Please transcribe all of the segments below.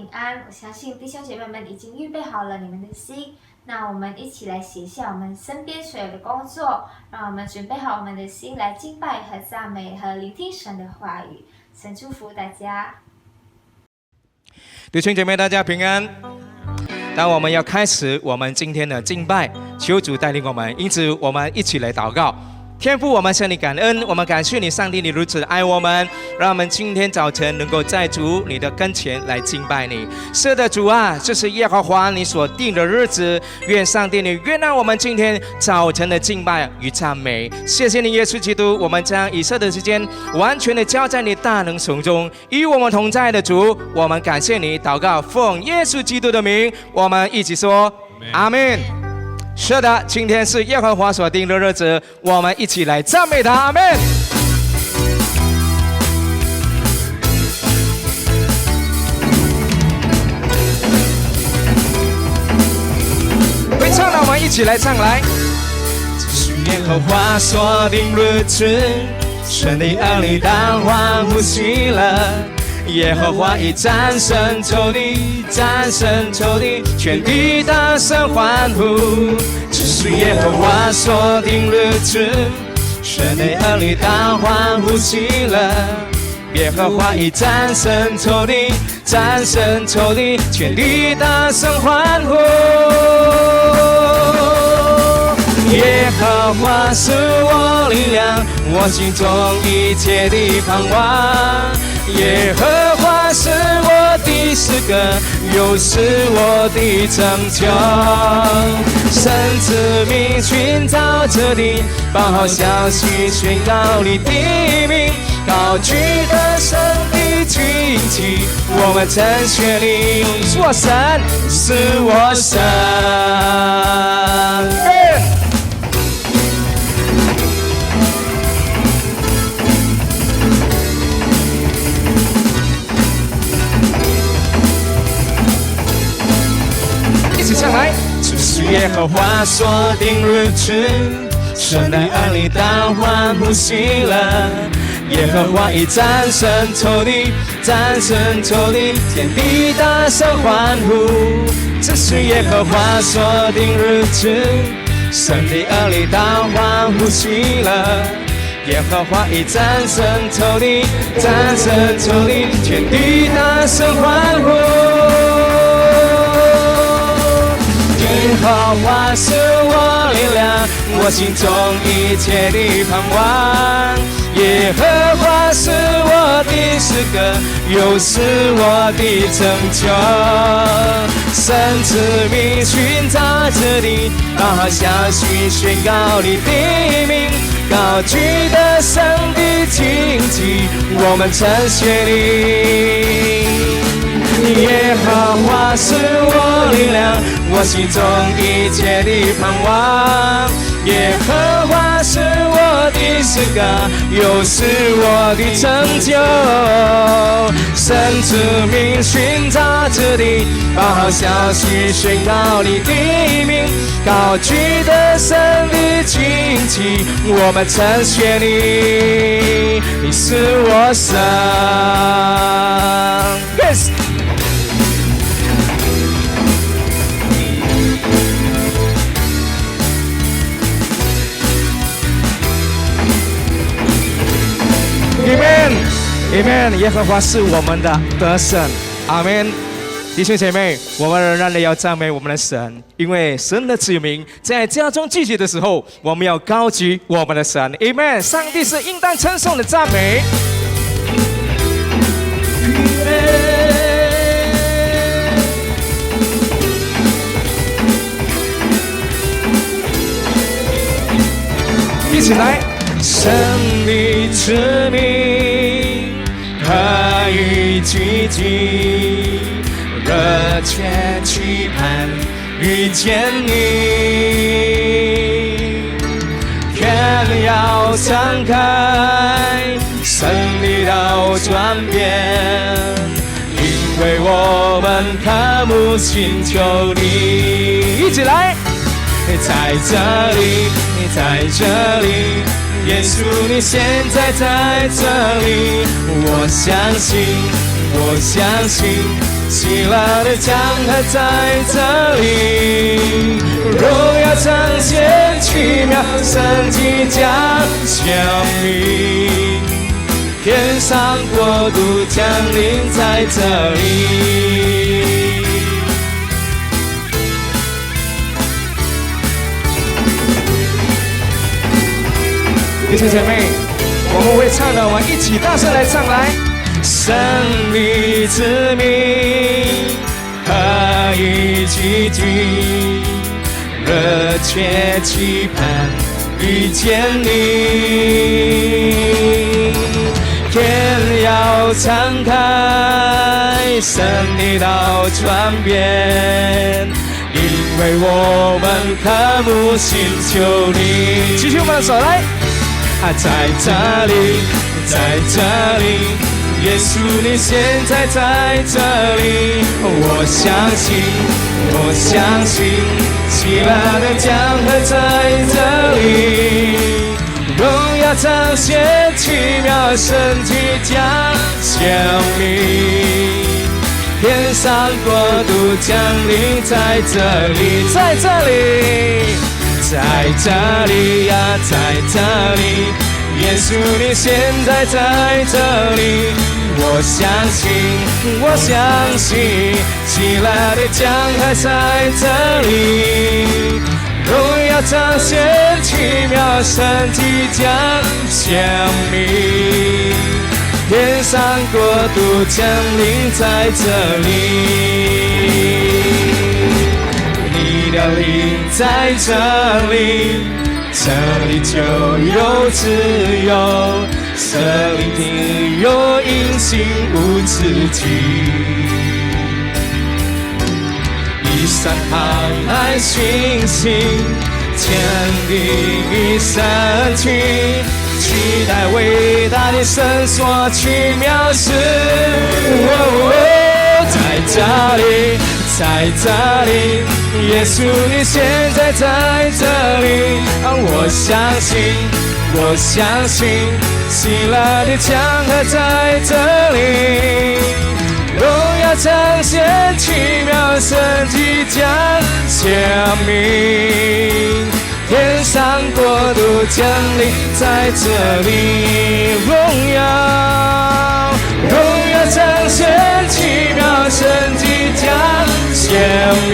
平安。我相信弟兄姐妹们已经预备好了你们的心，那我们一起来写下我们身边所有的工作，让我们准备好我们的心来敬拜和赞美和聆听神的话语。神祝福大家。弟兄姐妹，大家平安。当我们要开始我们今天的敬拜，求主带领我们，因此我们一起来祷告。天父，我们向你感恩，我们感谢你，上帝，你如此爱我们，让我们今天早晨能够在主你的跟前来敬拜你。是的，主啊，这是耶和华你所定的日子，愿上帝你悦纳我们今天早晨的敬拜与赞美。谢谢你，耶稣基督，我们将以色的时间完全的交在你大能手中，与我们同在的主，我们感谢你。祷告奉耶稣基督的名，我们一起说阿们。是的，今天是耶和华所定的日子，我们一起来赞美他，阿们。会唱的我们一起来唱来。这是耶和华所定日子，神的儿女当欢呼喜乐。耶和华已战胜仇敌，战胜仇敌，全地大声欢呼。这是耶和华所定日子，神的儿女当欢呼喜乐。耶和华已战胜仇敌，战胜仇敌，全地大声欢呼。耶和华是我力量，我心中一切的盼望。耶和华是我的诗歌，又是我的拯救。神子民寻找着你，报好消息宣告你的名，高举的神的军旗，我们称谢你。是我神，是我神。一起唱来。这是耶和华所定日子，神的儿女当欢呼喜乐。耶和华已战胜仇敌，战胜仇敌，天地大声欢呼。这是耶和华所定日子，神的儿女当欢呼喜乐。耶和华已战胜仇敌，战胜仇敌，天地大声欢呼。耶和华是我力量，我心中一切的盼望。耶和华是我的诗歌，又是我的拯救。神子民寻找着你，报好消息宣告你的名，高举的神的旌旗，我们称谢你。耶和华是我力量，我心中一切的盼望。耶和华是我的诗歌，又是我的拯救。神子民寻找着你，报好消息宣告你的名，高举的神的旌旗，我们称谢你。你是我神。Yes。Amen， 耶和华是我们的得胜，阿们。弟兄姐妹，我们仍然要赞美我们的神，因为神的子民在家中聚集的时候，我们要高举我们的神。Amen， 上帝是应当称颂的赞美。一起来，神的子民可以聚集，热切期盼遇见你，天要敞开，胜利要转变，因为我们渴慕寻求你。一起来，在这里，在这里，耶稣你现在在这里，我相信我相信喜乐的江河在这里，荣耀彰显奇妙神迹将降临，天上国度降临在这里。弟兄姐妹，我们会唱的，我们一起大声来唱来。胜利之名，何以积聚？热切期盼遇见你。天要敞开，胜利道传遍，因为我们渴慕寻求你。继续我们的手来。在这里，在这里，耶稣你现在在这里，我相信，我相信，喜乐的江河在这里，荣耀彰显奇妙神迹将降临，天上国度降临在这里，在这里。在这里呀，在这里，耶稣你现在在这里，我相信，我相信，喜乐的江河在这里，荣耀彰显奇妙神迹将降临，天上国度降临在这里。你的灵在这里，这里就有自由，这里定有隐形无止境。一闪海来讯息，坚定一生情，期待伟大的神所奇妙事。在这里，在这里，耶稣你现在在这里，我相信，我相信，喜乐的江河在这里，荣耀彰显奇妙神迹将降临，天上国度降临在这里，荣耀彰显奇妙神迹将降临，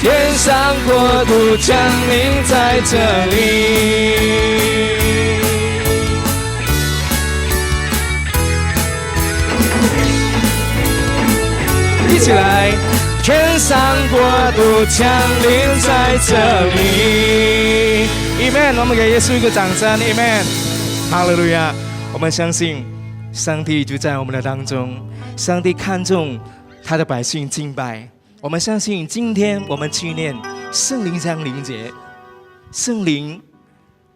天上国度降临在这里。一起来，天上国度降临在这里。Amen， 我们给耶稣一个掌声。Amen， 哈利路亚。我们相信上帝就在我们的当中，上帝看重他的百姓敬拜。我们相信今天我们纪念圣灵降临节，圣灵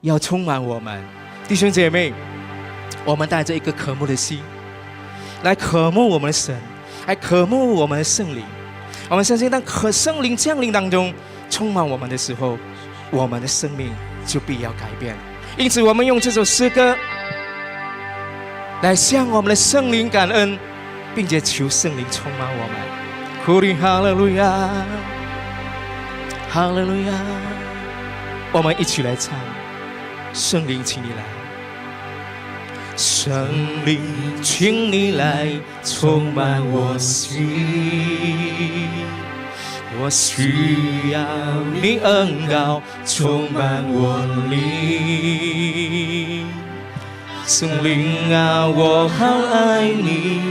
要充满我们。弟兄姐妹，我们带着一个渴慕的心来渴慕我们的神，来渴慕我们的圣灵。我们相信当圣灵降临当中充满我们的时候，我们的生命就必要改变。因此我们用这首诗歌来向我们的圣灵感恩，并且求圣灵充满我们。哈利路亚，哈利路亚。我们一起来唱，圣灵请你来，圣灵请你来充满我心，我需要你恩膏充满我灵。圣灵啊，我好爱你，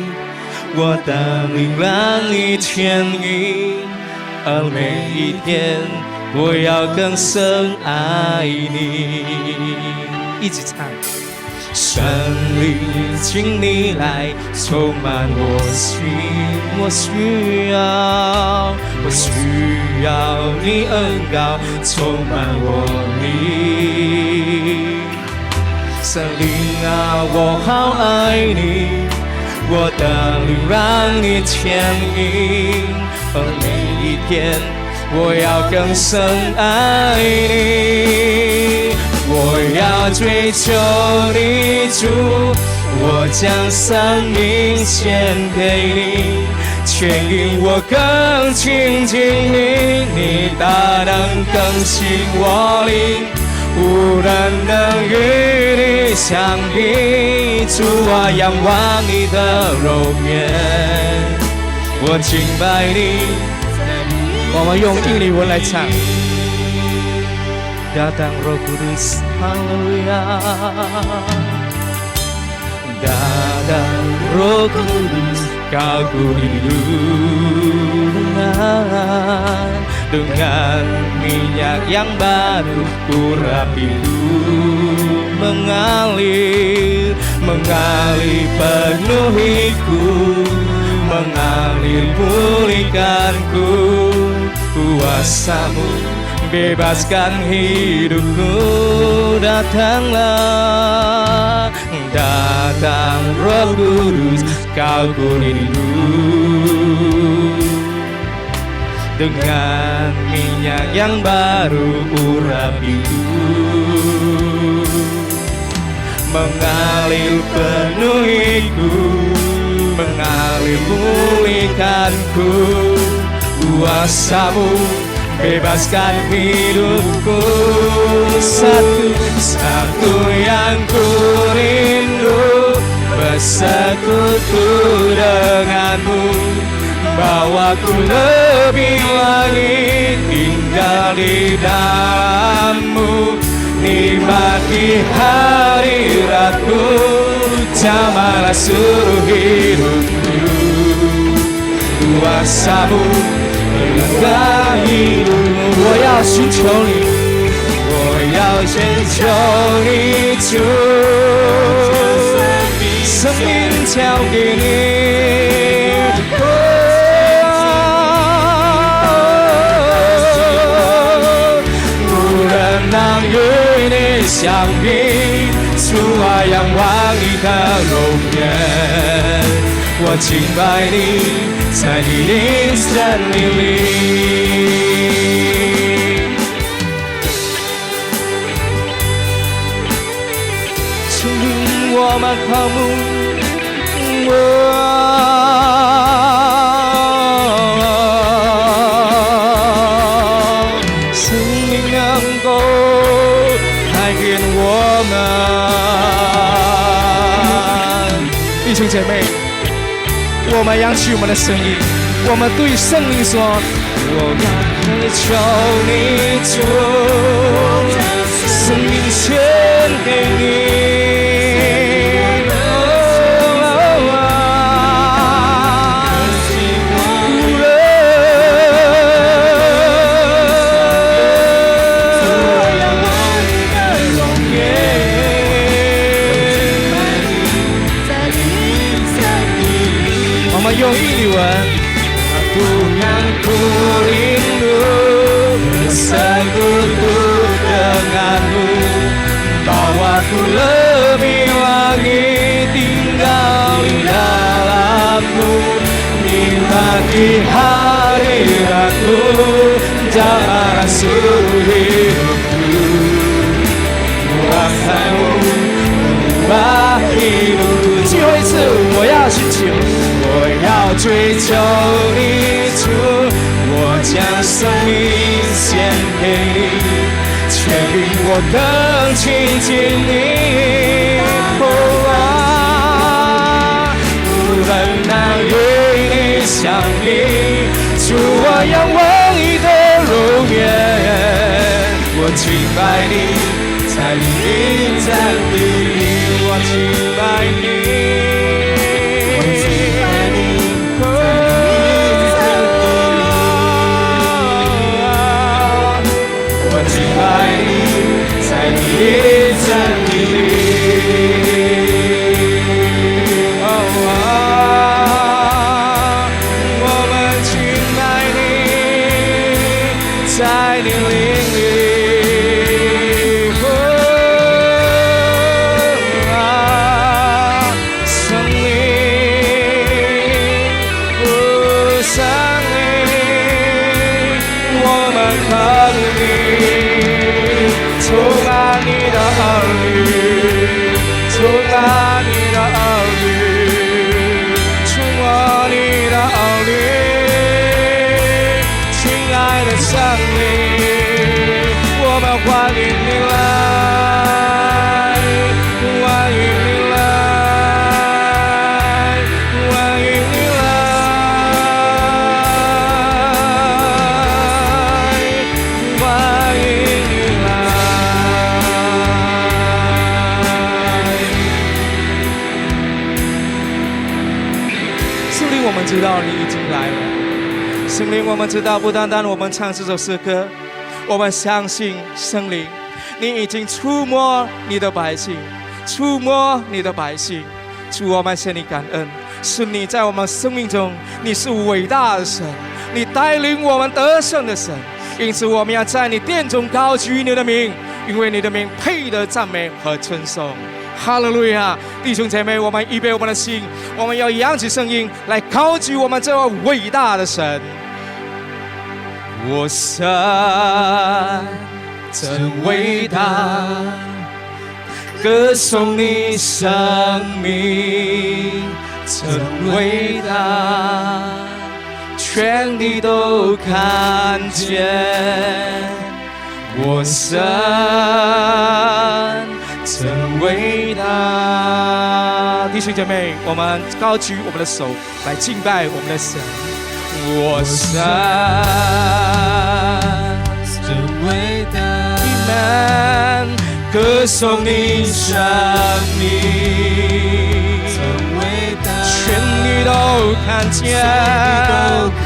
我的灵让你牵引，而每一天我要更深爱你。一起唱，圣灵请你来充满我心，我需要你恩膏充满我灵。圣灵啊，我好爱你，我的灵让你牵引，而每一天我要更深爱你。我要追求你主，我将生命献给你，牵引我更亲近你，你大能更新我灵，无人能与你相比。主啊，仰望你的容颜，我敬拜你。我们用印尼文来唱。Datang Roh Kudus, Haleluya. Datang Roh Kudus, Kau ku rindu dengan minyak yang baru ku rapilu mengalir penuhiku, mengalir pulihkanku, kuasamu bebaskan hidupku. Datanglah, datang Roh Kudus, Kau ku rindu dengan minyak yang baru urapiku, mengalir penuhiku, mengalir pulihkanku, kuasamu bebaskan hidupku. Satu yang ku rindu, bersekutu denganmu, bawaku lebih lagi tinggal di dalammu, nikmati hadiratku, jamalah seluruh hidupku, kuasamu menambah hidupmu. 我要寻求你，我要寻求你，主，生命交给你。能与你相比，主啊，仰望你的容颜，我敬拜你，在你的真理里。请领我们渴慕弟兄姐妹，我们扬起我们的声音，我们对圣灵说：我要追求你，主，生命献给你。用印尼文 Aku yang ku rindu bersekutu denganmu, bawaku lebih lagi tinggal di dalammu, nikmati hadiratmu, jamalah seluruh hidupku, kuasamu mengubah hidupku. 最后一次，我要寻求，我要追求你，主，我将生命献给你，却令我更亲近你。无人能与你相比，主，我仰望你的容颜，我敬拜你，在你的真理里，我敬拜你。在你的真理里，我们敬拜你，在你灵里，生命，生命，我们靠你。充满你的儿女，充满你的儿欢迎你来，欢迎你来，欢迎你来，欢迎你来。圣灵，我们知道你已经来了。圣灵，我们知道不单单我们唱这首诗歌，我们相信圣灵，你已经触摸你的百姓，触摸你的百姓。主，我们向你感恩，是你在我们生命中，你是伟大的神，你带领我们得胜的神。因此，我们要在你殿中高举你的名，因为你的名配得赞美和称颂。哈利路亚！弟兄姐妹，我们预备我们的心，我们要扬起声音来高举我们这位伟大的神。我神真伟大，歌颂你生命真伟大，全地都看见。我神真伟大。弟兄姐妹，我们高举我们的手来敬拜我们的神。我神真伟大，歌颂你生命真伟大，全地都看见。哈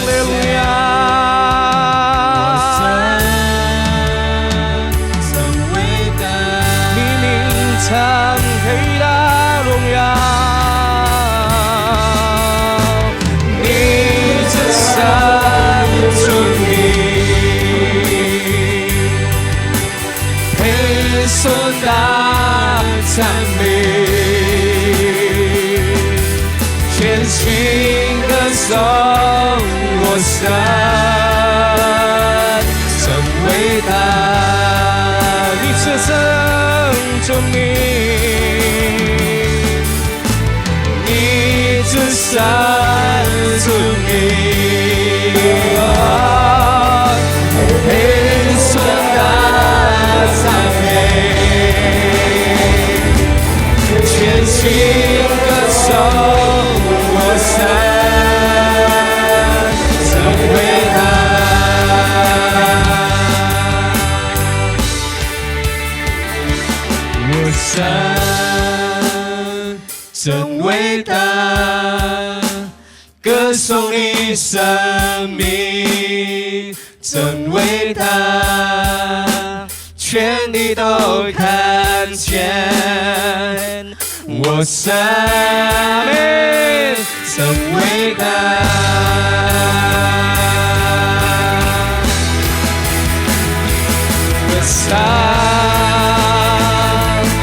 利路亚。配得荣耀，你这神主名，配受大赞美，全心歌颂我神真伟大，你这神主名。神主名，配受大赞美，全心歌颂我神真伟大，我神真伟大。歌颂你生命真伟大，全地都看见。我神真伟大，我神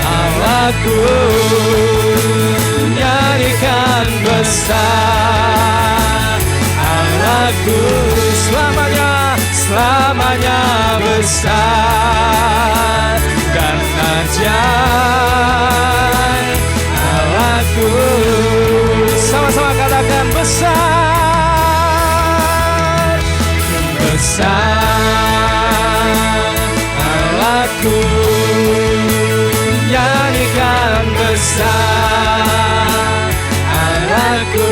阿拉古亚尼坎besar Allahku selamanya besar dan ajaib Allahku. Sama-sama katakan besar, besar Allahku, nyanyikan besar Allahku,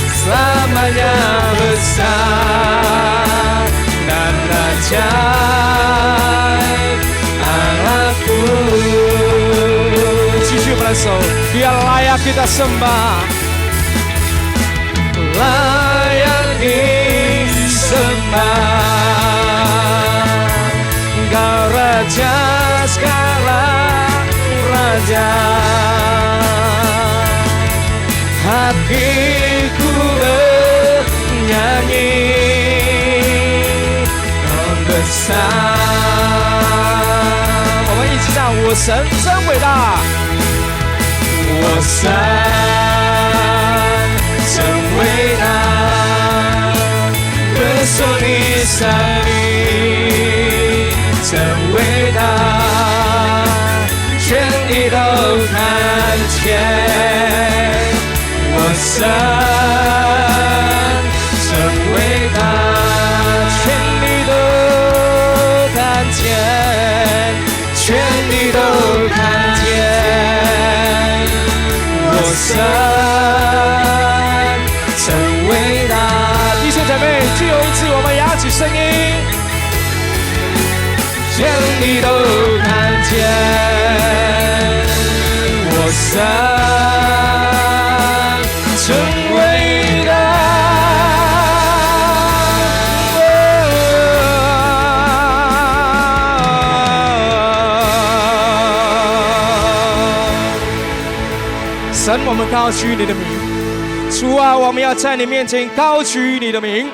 selamanya besar dan ajaib Allahku. 继续把手，dia layak kita sembah, layak disembah. Engkau Raja segala raja, hatiku bernyanyi, kau besar. 我们一起唱，我神真伟大，我神真伟大，歌颂你生命真伟大，全地都看见。我神真伟大，全地都看神真伟大。弟兄姐妹，最后一次我们扬起声音，全地都看见我神真伟大。神，我们高举你的名，主啊，我们要在你面前高举你的名，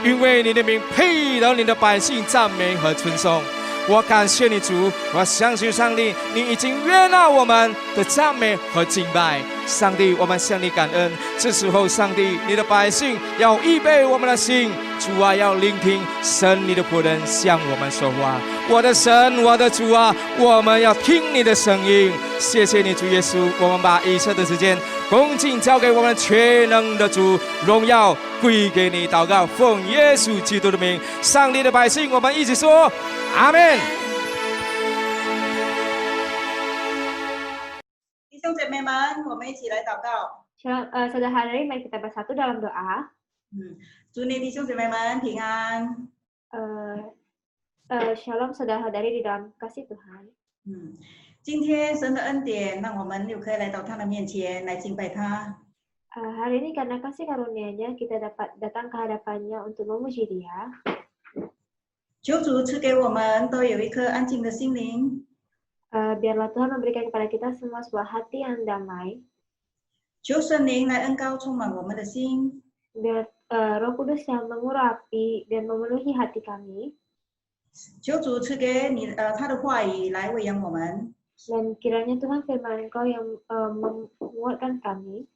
因为你的名配得你的百姓赞美和称颂。我感谢你，主，我相信上帝，你已经悦纳我们的赞美和敬拜。上帝，我们向你感恩。这时候，上帝，你的百姓要预备我们的心，主啊，要聆听神你的仆人向我们说话。我的神，我的主啊，我们要听你的声音。谢谢你，主耶稣，我们把一切的时间恭敬交给我们全能的主，荣耀归给你。祷告，奉耶稣基督的名。上帝的百姓，我们一起说阿们。弟兄姐妹们，我们一起来祷告。Saudara-saudari, mari kita bersatu dalam doa. 祝你弟兄姐妹们平安。Shalom saudara-saudari di dalam kasih Tuhan. 今天神的恩典，让我们又可以来到他的面前来敬拜他。Hari ini karena kasih karunia-Nya kita dapat datang ke hadapannya untuk memuji Dia. 求主赐给我们都有一颗安静的心灵。Biarlah Tuhan memberikan kepada kita semua sebuah hati yang damai. 求圣灵来恩膏充满我们的心。Biar Roh Kudus yang mengurapi dan memenuhi hati kami. 求主赐给你他的话语来喂养我们。Dan kiranya Tuhan firman Engkau yang menguatkan kami.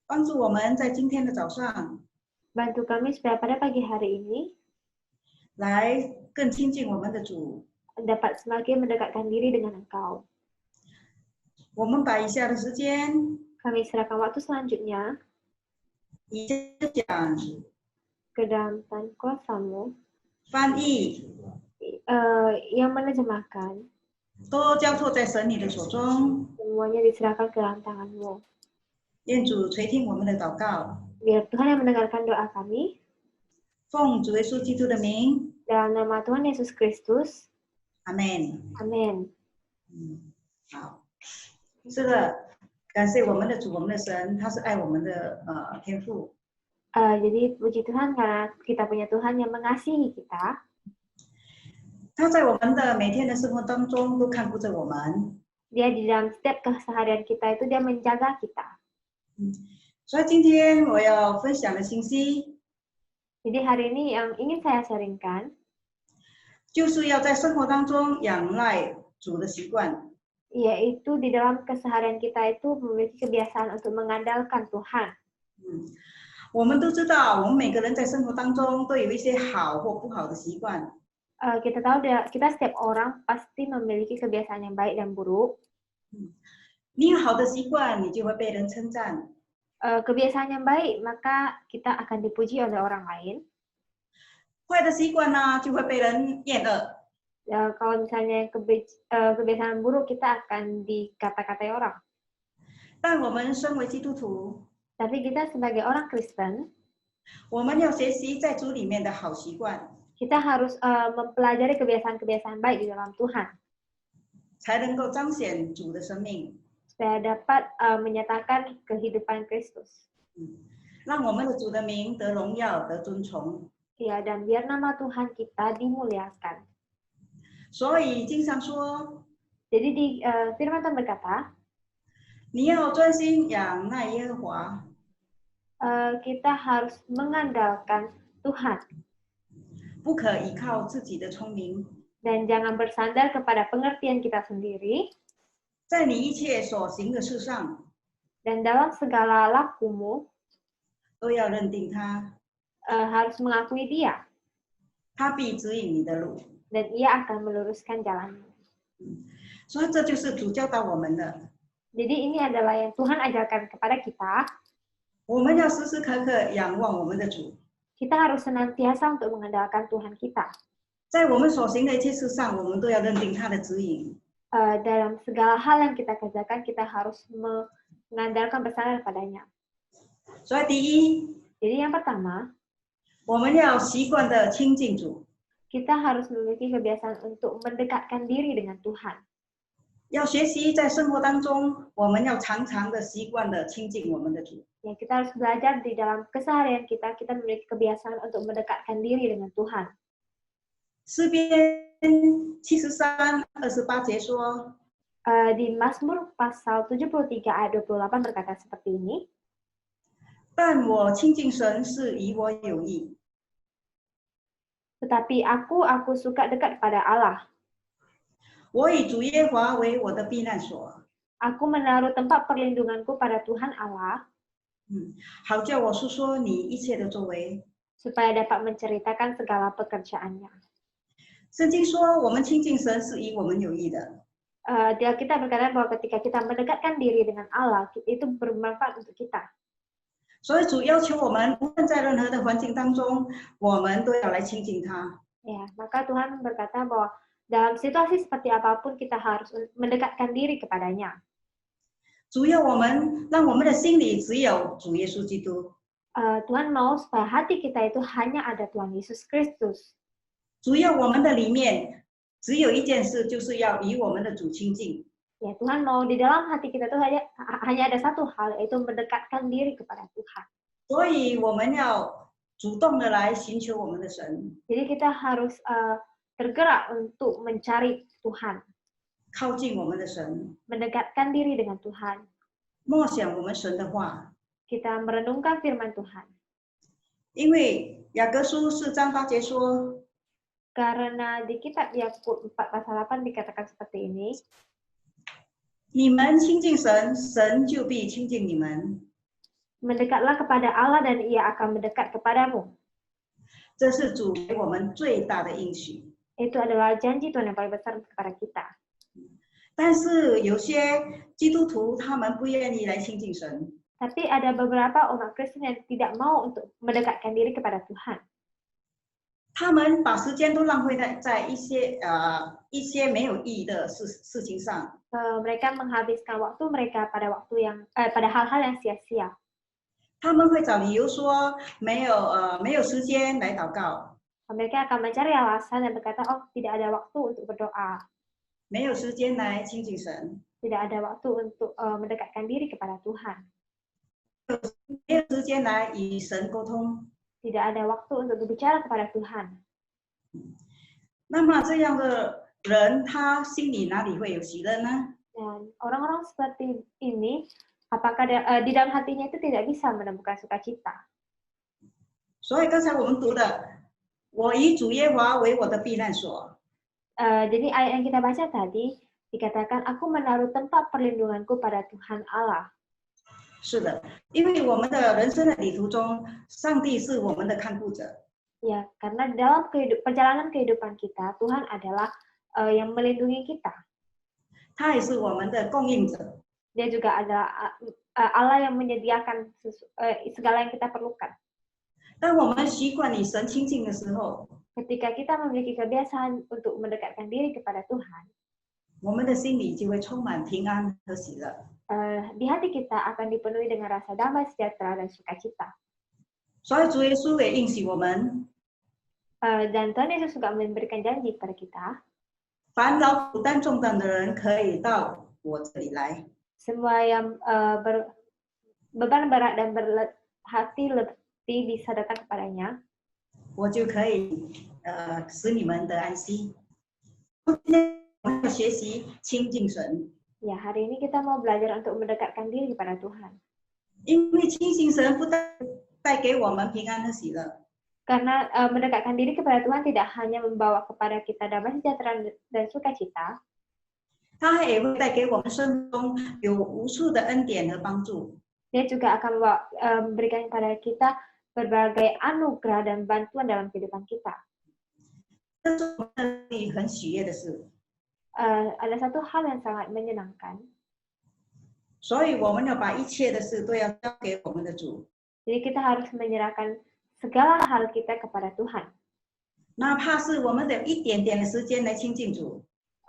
帮助我们在今天的早上。Bantu kami supaya pada pagi hari ini. 来更亲近我们的主。Dapat semakin mendekatkan diri dengan Engkau. 我们把以下的时间 Kami serahkan waktu selanjutnya 以讲 ke dalam tangan kuasa-Mu. 翻译 Yang menerjemahkan 都交托在神你的手中。 semuanya diserahkan ke dalam tangan-Mu. 愿主垂听我们的祷告。 Biar Tuhan yang mendengarkan doa kami. 奉主耶稣基督的名。 Dalam nama Tuhan Yesus Kristus. 阿门。阿门。好，是的，感谢我们的主，我们的神，他是爱我们的天父。Jadi puji Tuhan karena kita punya Tuhan yang mengasihi kita. 他在我们的每天的生活当中都看顾着我们。 Dia di dalam setiap keseharian kita itu dia menjaga kita. 所以今天我要分享的信息， Jadi hari ini yang ingin saya sharingkan 就是要在生活当中仰赖主的习惯。 yaitu di dalam keseharian kita itu memiliki kebiasaan untuk mengandalkan Tuhan. 我们都知道，我们每个人在生活当中都有一些好或不好的习惯。 Kita tahu kita setiap orang pasti memiliki kebiasaan yang baik dan buruk. 你有好的习惯，你就会被人称赞。 Kebiasaan yang baik maka kita akan dipuji oleh orang lain. 坏的习惯呢，就会被人厌恶。 Kalau misalnya kebiasaan buruk kita akan dikata-katai orang. 但我们身为基督徒， Tapi kita sebagai orang Kristen, 我们要学习在主里面的好习惯， kita harus mempelajari kebiasaan-kebiasaan baik di dalam Tuhan. 才能够彰显主的生命， Supaya dapat menyatakan kehidupan Kristus. 让我们的主的名得荣耀、得尊崇。 Ya, dan biar nama Tuhan kita dimuliakan. 所以经常说， Jadi di firman Tuhan berkata, 你要专心仰赖耶和华， kita harus mengandalkan Tuhan 不可依靠自己的聪明， dan jangan bersandar kepada pengertian kita sendiri. 在你一切所行的事上， Dan dalam segala lakumu 都要认定他， harus mengakui Dia 他必指引你的路。 dan Ia akan meluruskan jalanmu. 所以这就是主教导我们的。 Jadi ini adalah yang Tuhan ajarkan kepada kita. 我们要时时刻刻仰望我们的主， Kita harus senantiasa untuk mengandalkan Tuhan kita. 在我们所行的一切事上，我们都要认定他的指引。 Dalam segala hal yang kita kerjakan, kita harus mengandalkan bersandar padanya. 所以第一， Jadi yang pertama, 我们要习惯的亲近主， kita harus memiliki kebiasaan untuk mendekatkan diri dengan Tuhan. 要学习在生活当中，我们要常常的习惯的亲近我们的主。 Ya, kita harus belajar di dalam keseharian kita memiliki kebiasaan untuk mendekatkan diri dengan Tuhan. 诗篇73:28节说， Di Mazmur pasal 73 ayat 28 berkata seperti ini, 但我亲近神是以我有益。 tetapi aku suka dekat kepada Allah. 我以主耶和华为我的避难所， Aku menaruh tempat perlindunganku pada Tuhan Allah, 好叫我述说你一切的作为。 supaya dapat menceritakan segala pekerjaannya. 圣经说，我们亲近神是以我们有益的。 Kita berkata bahwa ketika kita mendekatkan diri dengan Allah, itu bermanfaat untuk kita. 所以主要求我们，无论在任何的环境当中，我们都要来亲近他。 Ya, maka Tuhan berkata bahwa dalam situasi seperti apapun kita harus mendekatkan diri kepadanya. 主要我们让我们的心里只有主耶稣基督。 Tuhan mau supaya hati kita itu hanya ada Tuhan Yesus Kristus. 主要我们的里面只有一件事，就是要与我们的主亲近。 Ya, Tuhan mau di dalam hati kita tuh hanya ada satu hal, yaitu mendekatkan diri kepada Tuhan. 所以我们要主动的来寻求我们的神， Jadi kita harus tergerak untuk mencari Tuhan, 靠近我们的神， mendekatkan diri dengan Tuhan. 默想我们神的话。 Kita merenungkan firman Tuhan. 因为雅各书4章8节说， Karena di kitab Yakub 4 pasal 8 dikatakan seperti ini, 你们亲近神，神就必亲近你们。 mendekatlah kepada Allah dan Ia akan mendekat kepadamu. 这是主给我们最大的应许。 Itu adalah janji Tuhan yang paling besar kepada kita. 但是有些基督徒他们不愿意来亲近神， Tapi ada beberapa umat Kristen yang tidak mau untuk mendekatkan diri kepada Tuhan. 他们把时间都浪费在一些没有意义的事情上。 Mereka menghabiskan waktu mereka pada pada hal-hal yang sia-sia. 他们会找理由说没有时间来祷告， Mereka akan mencari alasan dan berkata, oh tidak ada waktu untuk berdoa, 没有时间来亲近神， tidak ada waktu untuk mendekatkan diri kepada Tuhan, 没有时间来与神沟通。 tidak ada waktu untuk berbicara kepada Tuhan. 那么这样的人，他心里哪里会有喜乐呢？ Dan orang-orang seperti ini, apakah di dalam hatinya itu tidak bisa menemukan sukacita? 所以刚才我们读的，我以主耶和华为我的避难所。 Jadi ayat yang kita baca tadi dikatakan, aku menaruh tempat perlindunganku pada Tuhan Allah. 是的，因为我们的人生的旅途中，上帝是我们的看顾者。 Ya, karena dalam perjalanan kehidupan kita, Tuhan adalah yang melindungi kita. 他也是我们的供应者。 Dia juga adalah Allah yang menyediakan segala yang kita perlukan. 当我们习惯与神亲近的时候， Ketika kita memiliki kebiasaan untuk mendekatkan diri kepada Tuhan, 我们的心里就会充满平安和喜乐。 di hati kita akan dipenuhi dengan rasa damai, sejahtera, dan sukacita. 所以主耶稣也应许我们， Dan Tuhan Yesus juga memberikan janji kepada kita, 凡劳苦担重担的人可以到我这里来， semua yang beban berat dan berhati letih bisa datang kepadanya, 我就可以使你们得安息。今天我们要学习亲近神， Ya, hari ini kita mau belajar untuk mendekatkan diri kepada Tuhan. 因为亲近神不但带给我们平安和喜乐， Karena mendekatkan diri kepada Tuhan tidak hanya membawa kepada kita damai sejahtera dan sukacita, 他也会带给我们生活中有无数的恩典和帮助。 Dia juga akan memberikan kepada kita berbagai anugerah dan bantuan dalam kehidupan kita. 这是我们很喜悦的事， Ada satu hal yang sangat menyenangkan. 所以我们要把一切的事都要交给我们的主， Jadi kita harus menyerahkan segala hal kita kepada Tuhan. 哪怕是我们的一点点的时间来亲近主，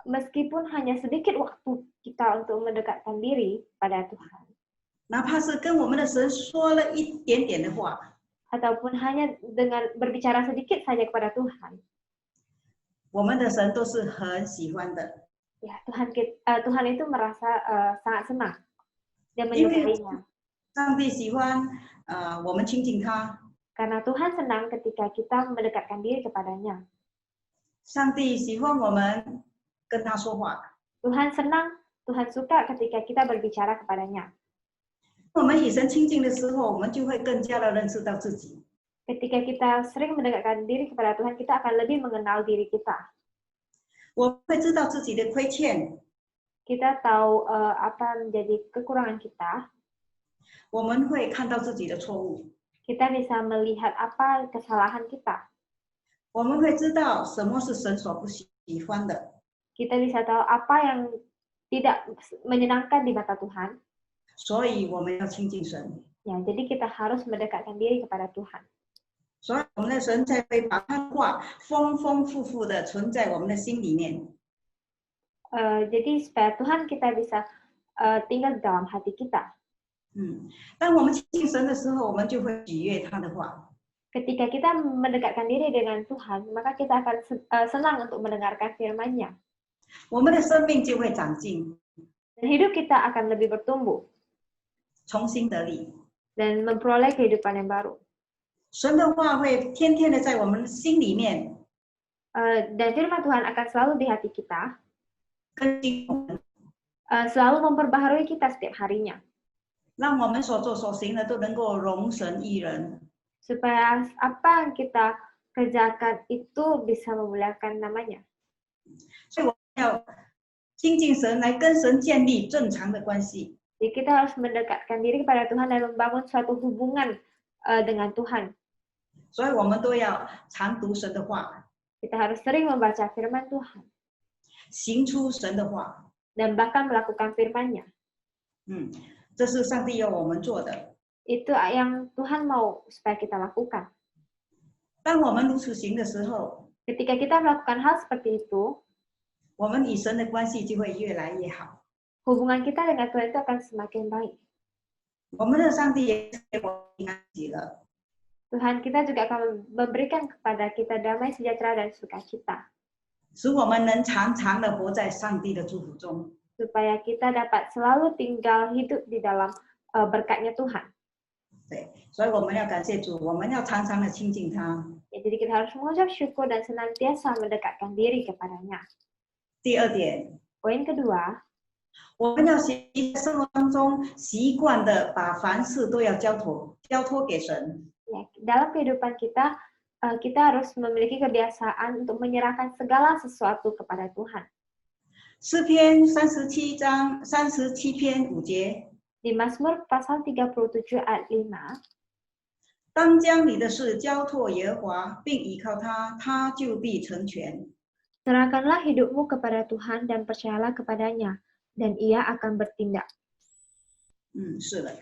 Meskipun hanya sedikit waktu kita untuk mendekatkan diri pada Tuhan. 哪怕是跟我们的神说了一点点的话， ataupun hanya dengan berbicara sedikit saja kepada Tuhan, 我们的神都是很喜欢的， ya Tuhan itu merasa sangat senang dan 因为 menyukainya. 上帝喜欢我们亲近他， Karena Tuhan senang ketika kita mendekatkan diri kepadanya. 上帝喜欢我们跟他说话。 Tuhan senang, Tuhan suka ketika kita berbicara kepadanya. 我们与神亲近的时候，我们就会更加的认识到自己。 Ketika kita sering mendekatkan diri kepada Tuhan, kita akan lebih mengenal diri kita. 我们会知道自己的亏欠， Kita tahu apa menjadi kekurangan kita. 我们会看到自己的错误， Kita bisa melihat apa kesalahan kita. 我们会知道什么是神所不喜欢的， Kita bisa tahu apa yang tidak menyenangkan di mata Tuhan. 所以我们要亲近神。 Ya, jadi kita harus mendekatkan diri kepada Tuhan. 所以我们的神才会把他的话丰丰富富的存在我们的心里面。 Jadi supaya Tuhan kita bisa tinggal di dalam hati kita. 当我们亲近神的时候，我们就会喜悦他的话。 Ketika kita mendekatkan diri dengan Tuhan, maka kita akan senang untuk mendengarkan firman-Nya. 我们的生命就会长进， Dan hidup kita akan lebih bertumbuh 重新得力。 dan memperoleh kehidupan yang baru. 神的话会天天的在我们心里面 Dan firman Tuhan akan selalu di hati kita, 更新我们， selalu memperbaharui kita setiap harinya. 让我们所做所行的都能够荣神益人。 Supaya apa yang kita kerjakan itu bisa memuliakan namanya. 所以我们要亲近神，来跟神建立正常的关系。 Jadi kita harus mendekatkan diri kepada Tuhan dan membangun suatu hubungan dengan Tuhan. 所以我们都要常读神的话， Kita harus sering membaca firman Tuhan 行出神的话。 dan bahkan melakukan firman-Nya. 这是上帝要我们做的。 Itu yang Tuhan mau supaya kita lakukan. 当我们如此行的时候， Ketika kita melakukan hal seperti itu, 我们与神的关系就会越来越好。 hubungan kita dengan Tuhan itu akan semakin baik. 我们的上帝也给我平安喜乐。 Tuhan kita juga akan memberikan kepada kita damai sejahtera dan sukacita. 使我们能常常的活在上帝的祝福中。 Supaya kita dapat selalu tinggal hidup di dalam berkat-Nya Tuhan. 对，所以我们要感谢主，我们要常常的亲近他。 Ya, jadi kita harus mengucap syukur dan senantiasa mendekatkan diri kepadanya. 第二点， Poin kedua, 我们要学习在生活当中习惯的把凡事都要交托给神。 ya, dalam kehidupan kita, kita harus memiliki kebiasaan untuk menyerahkan segala sesuatu kepada Tuhan. 诗篇37篇5节， Di Mazmur pasal 37 ayat 5, 当将你的事交托耶和华，并依靠他，他就必成全。 serahkanlah hidupmu kepada Tuhan dan percayalah kepadanya, dan ia akan bertindak. 是的。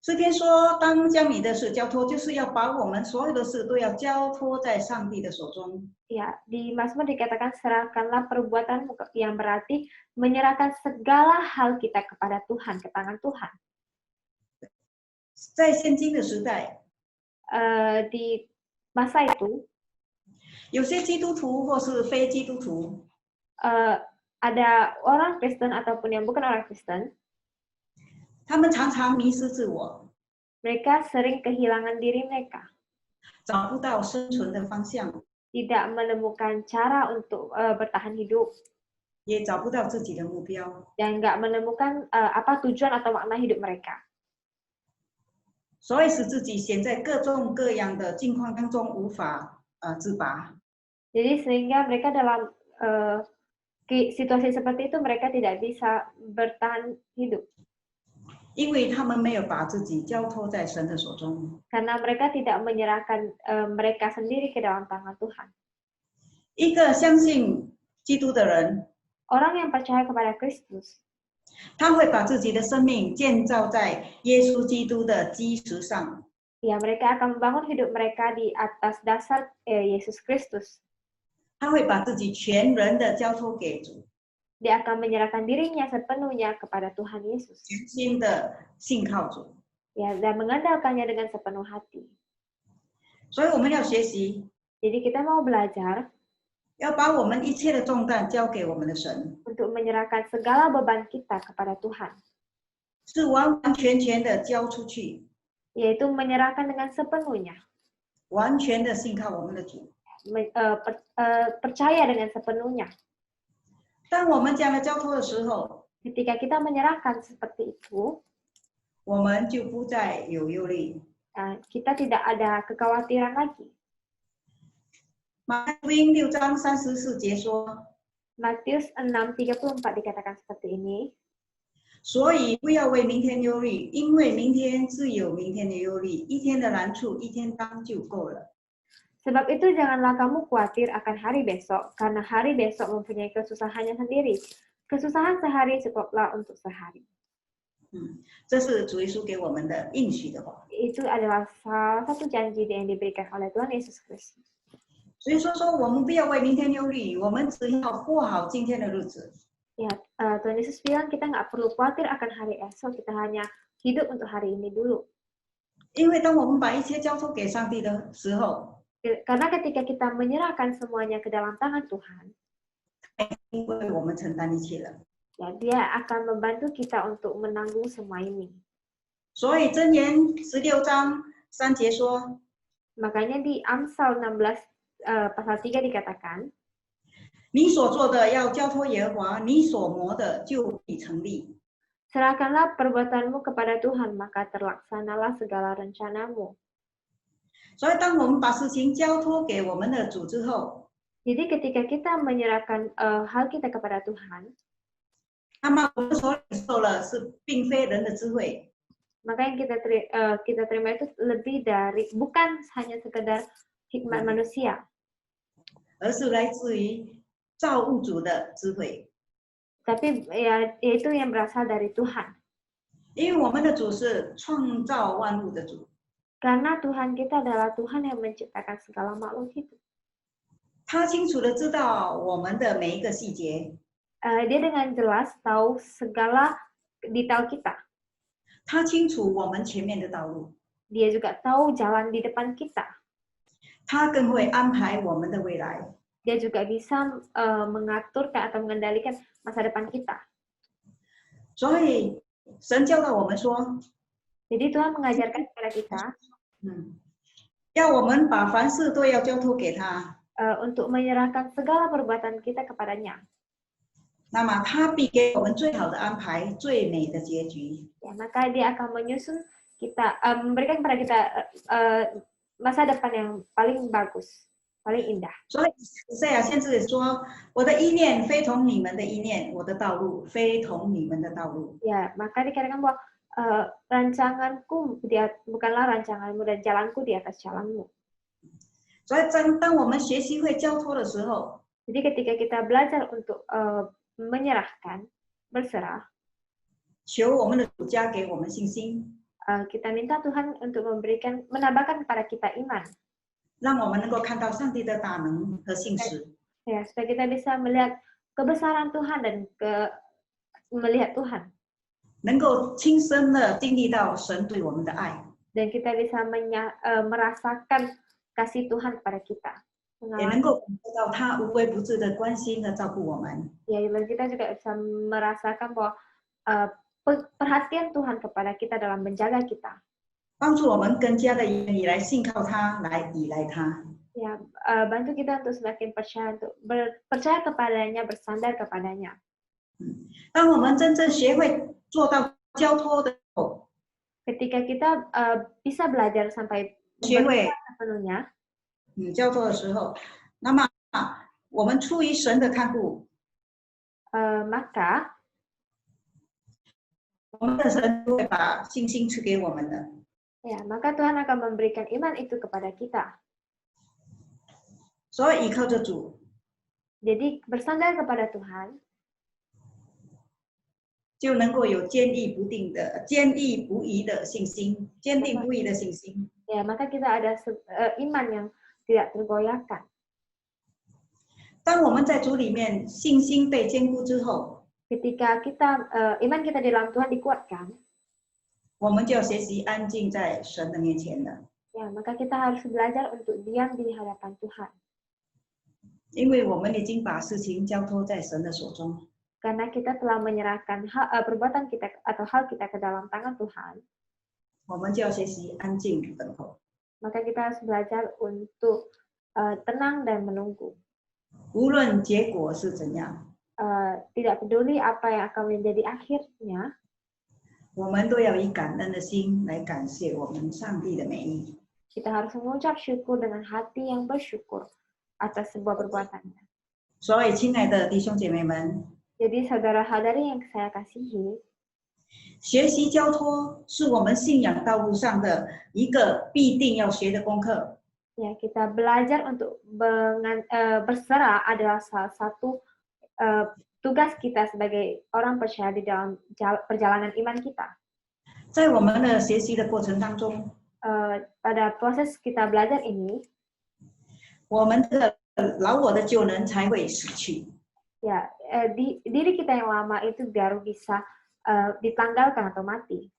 诗篇说，当将你的事交托，就是要把我们所有的事都要交托在上帝的手中。 Ya, di Mazmur dikatakan serahkanlah perbuatanmu, yang berarti menyerahkan segala hal kita kepada Tuhan, ke tangan Tuhan. 在现今的时代， Di masa itu, 有些基督徒或是非基督徒， ada orang Kristen ataupun yang bukan orang Kristen, 他们常常迷失自我， mereka sering kehilangan diri mereka, 找不到生存的方向， tidak menemukan cara untuk bertahan hidup, 也找不到自己的目标。 dan nggak menemukan apa tujuan atau makna hidup mereka. 所以使自己陷在各种各样的境况当中无法自拔。 Jadi sehingga mereka dalam situasi seperti itu mereka tidak bisa bertahan hidup. 因为他们没有把自己交托在神的手中。 Karena mereka tidak menyerahkan mereka sendiri ke dalam tangan Tuhan. 一个相信基督的人， Orang yang percaya kepada Kristus, 他会把自己的生命建造在耶稣基督的基石上。 ya mereka akan membangun hidup mereka di atas dasar Yesus Kristus. 他会把自己全人的交托给主。dia akan menyerahkan dirinya sepenuhnya kepada Tuhan Yesus. 全心的信靠主。 Ya, dan mengandalkannya dengan sepenuh hati. 所以我们要学习， Jadi kita mau belajar 要把我们一切的重担交给我们的神， untuk menyerahkan segala beban kita kepada Tuhan, 是完完全全的交出去， yaitu menyerahkan dengan sepenuhnya, 完全的信靠我们的主。 percaya dengan sepenuhnya. 当我们这样的交托的时候， Ketika kita menyerahkan seperti itu, 我们就不再有忧虑。 kita tidak ada kekhawatiran lagi. 马太福音6章34节说， Matius 6:34 dikatakan seperti ini. 所以不要为明天忧虑，因为明天自有明天的忧虑，一天的难处一天当就够了。 Sebab itu janganlah kamu khawatir akan hari besok, karena hari besok mempunyai kesusahannya sendiri. Kesusahan sehari cukuplah untuk sehari. 这是主耶稣给我们的应许的话。 Itu adalah salah satu janji yang diberikan oleh Tuhan Yesus Kristus. 所以说我们不要为明天忧虑，我们只要过好今天的日子。 Ya, Tuhan Yesus bilang kita nggak perlu khawatir akan hari esok, kita hanya hidup untuk hari ini dulu. 因为当我们把一切交托给上帝的时候， Karena ketika kita menyerahkan semuanya ke dalam tangan Tuhan, 为我们承担一切了。 ya Dia akan membantu kita untuk menanggung semua ini. 所以箴言16章3节说， Makanya di Amsal 16 pasal 3 dikatakan, 你所做的要交托耶和华，你所磨的就必成立。 serahkanlah perbuatanmu kepada Tuhan, maka terlaksanalah segala rencanamu. 所以当我们把事情交托给我们的主之后， Jadi ketika kita menyerahkan hal kita kepada Tuhan, 那么我们所领受的是并非人的智慧， maka yang kita terima itu lebih dari, bukan hanya sekedar hikmat manusia, 而是来自于造物主的智慧。 tapi yaitu yang berasal dari Tuhan. 因为我们的主是创造万物的主， Karena Tuhan kita adalah Tuhan yang menciptakan segala makhluk hidup. 他清楚的知道我们的每一个细节， Dia dengan jelas tahu segala detail kita. 他清楚我们前面的道路， Dia juga tahu jalan di depan kita. 他更会安排我们的未来。 Dia juga bisa mengaturkan atau mengendalikan masa depan kita. 所以神教导我们说， Jadi Tuhan mengajarkan kepada kita 要我们把凡事都要交托给他， untuk menyerahkan segala perbuatan kita kepadanya. 那么他必给我们最好的安排，最美的结局。 Ya, maka Dia akan menyusun kita, memberikan kepada kita masa depan yang paling bagus, paling indah. 所以以赛亚先知也说：“我的意念非同你们的意念，我的道路非同你们的道路。” Ya, maka dikatakan bahwa rancanganku bukanlah rancanganmu dan jalanku di atas jalanmu. 所以当我们学习会交托的时候， Jadi ketika kita belajar untuk menyerahkan, berserah, 求我们的主加给我们信心， kita minta Tuhan untuk menambahkan kepada kita iman. 让我们能够看到上帝的大能和信实。 Ya, supaya kita bisa melihat kebesaran Tuhan dan melihat Tuhan. 能够亲身的经历到神对我们的爱， Dan kita bisa merasakan kasih Tuhan kepada kita. 也能够感受到他无微不至的关心和照顾我们。 Ya, dan kita juga bisa merasakan bahwa perhatian Tuhan kepada kita dalam menjaga kita. 帮助我们更加的愿意来信靠他，来依赖他。 Ya, bantu kita untuk semakin percaya kepadanya, bersandar kepadanya. 当我们真正学会做到交托的时候， Ketika kita bisa belajar sampai 学会 sepenuhnya, 交托的时候，那么我们出于神的看顾， maka 我们的神会把信心赐给我们的。 maka Tuhan akan memberikan iman itu kepada kita. 所以依靠着主， Jadi bersandar kepada Tuhan, 就能够有坚毅不移的信心，坚定不移的信心。 ya maka kita ada iman yang tidak tergoyahkan. 当我们在主里面信心被坚固之后， Ketika iman kita di dalam Tuhan dikuatkan, 我们就要学习安静在神的面前了， ya maka kita harus belajar untuk diam di hadapan Tuhan. 因为我们已经把事情交托在神的手中。 Karena kita telah menyerahkan perbuatan kita atau hal kita ke dalam tangan Tuhan, 我们就要学习安静等候， maka kita harus belajar untuk tenang dan menunggu. 无论结果是怎样， Tidak peduli apa yang akan menjadi akhirnya, 我们都要以感恩的心来感谢我们上帝的美意。 kita harus mengucap syukur dengan hati yang bersyukur atas sebuah perbuatannya. 所以，亲爱的弟兄姐妹们， Jadi saudara-saudari yang saya kasihi, 学习交托是我们信仰道路上的一个必定要学的功课。 ya kita belajar untuk berserah adalah salah satu tugas kita sebagai orang percaya di dalam perjalanan iman kita. 在我们的学习的过程当中， Pada proses kita belajar ini, 我们的老我的旧人才会死去。 ya diri kita yang lama itu baru bisa ditanggalkan atau mati.